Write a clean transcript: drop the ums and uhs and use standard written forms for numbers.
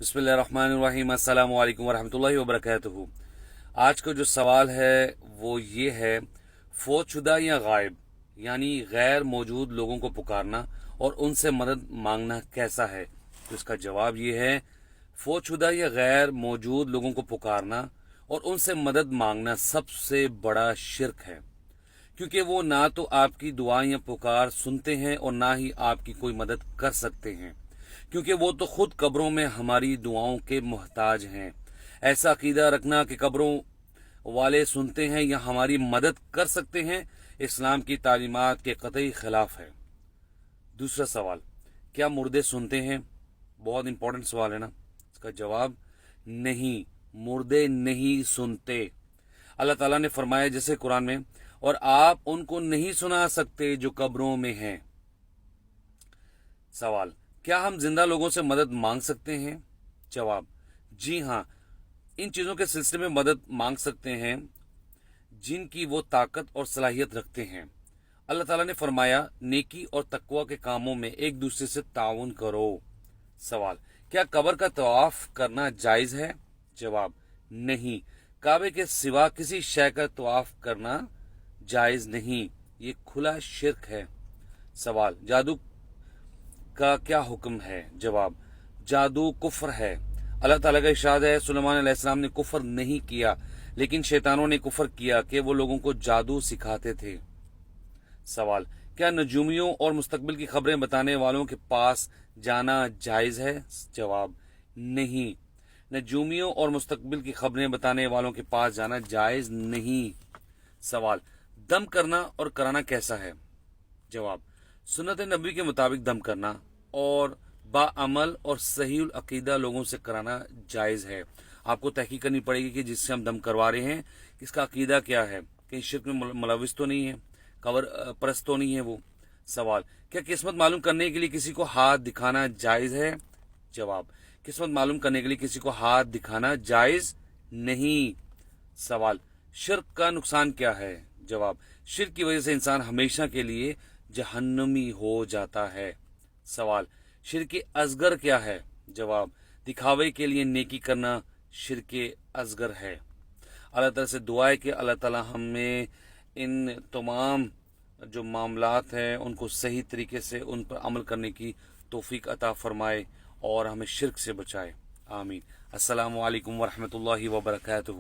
بسم اللہ الرحمن الرحیم، السلام علیکم ورحمۃ اللہ وبرکاتہ۔ آج کا جو سوال ہے وہ یہ ہے، فوت شدہ یا غائب یعنی غیر موجود لوگوں کو پکارنا اور ان سے مدد مانگنا کیسا ہے؟ تو اس کا جواب یہ ہے، فوت شدہ یا غیر موجود لوگوں کو پکارنا اور ان سے مدد مانگنا سب سے بڑا شرک ہے، کیونکہ وہ نہ تو آپ کی دعائیں یا پکار سنتے ہیں اور نہ ہی آپ کی کوئی مدد کر سکتے ہیں، کیونکہ وہ تو خود قبروں میں ہماری دعاؤں کے محتاج ہیں۔ ایسا عقیدہ رکھنا کہ قبروں والے سنتے ہیں یا ہماری مدد کر سکتے ہیں، اسلام کی تعلیمات کے قطعی خلاف ہے۔ دوسرا سوال، کیا مردے سنتے ہیں؟ بہت امپورٹنٹ سوال ہے نا۔ اس کا جواب نہیں، مردے نہیں سنتے۔ اللہ تعالیٰ نے فرمایا جیسے قرآن میں، اور آپ ان کو نہیں سنا سکتے جو قبروں میں ہیں۔ سوال، کیا ہم زندہ لوگوں سے مدد مانگ سکتے ہیں؟ جواب، جی ہاں، ان چیزوں کے سلسلے میں مدد مانگ سکتے ہیں جن کی وہ طاقت اور صلاحیت رکھتے ہیں۔ اللہ تعالیٰ نے فرمایا، نیکی اور تقوی کے کاموں میں ایک دوسرے سے تعاون کرو۔ سوال، کیا قبر کا طواف کرنا جائز ہے؟ جواب، نہیں، کعبے کے سوا کسی شے کا طواف کرنا جائز نہیں، یہ کھلا شرک ہے۔ سوال، جادو کا کیا حکم ہے؟ جواب، جادو کفر ہے۔ اللہ تعالیٰ کا ارشاد ہے، سلیمان علیہ السلام نے کفر نہیں کیا، لیکن شیطانوں نے کفر کیا کہ وہ لوگوں کو جادو سکھاتے تھے۔ سوال، کیا نجومیوں اور مستقبل کی خبریں بتانے والوں کے پاس جانا جائز ہے؟ جواب، نہیں، نجومیوں اور مستقبل کی خبریں بتانے والوں کے پاس جانا جائز نہیں۔ سوال، دم کرنا اور کرانا کیسا ہے؟ جواب، سنت نبی کے مطابق دم کرنا اور باعمل اور صحیح العقیدہ لوگوں سے کرانا جائز ہے۔ آپ کو تحقیق کرنی پڑے گی کہ جس سے ہم دم کروا رہے ہیں اس کا عقیدہ کیا ہے، کہیں شرک میں ملوث تو نہیں ہے، قبر پرست تو نہیں ہے وہ۔ سوال، کیا قسمت معلوم کرنے کے لیے کسی کو ہاتھ دکھانا جائز ہے؟ جواب، قسمت معلوم کرنے کے لیے کسی کو ہاتھ دکھانا جائز نہیں۔ سوال، شرک کا نقصان کیا ہے؟ جواب، شرک کی وجہ سے انسان ہمیشہ کے لیے جہنمی ہو جاتا ہے۔ سوال، شرک اصغر کیا ہے؟ جواب، دکھاوے کے لیے نیکی کرنا شرک اصغر ہے۔ اللہ تعالیٰ سے دعا ہے کہ اللہ تعالیٰ ہمیں ان تمام جو معاملات ہیں ان کو صحیح طریقے سے ان پر عمل کرنے کی توفیق عطا فرمائے اور ہمیں شرک سے بچائے۔ آمین۔ السلام علیکم ورحمۃ اللہ وبرکاتہ۔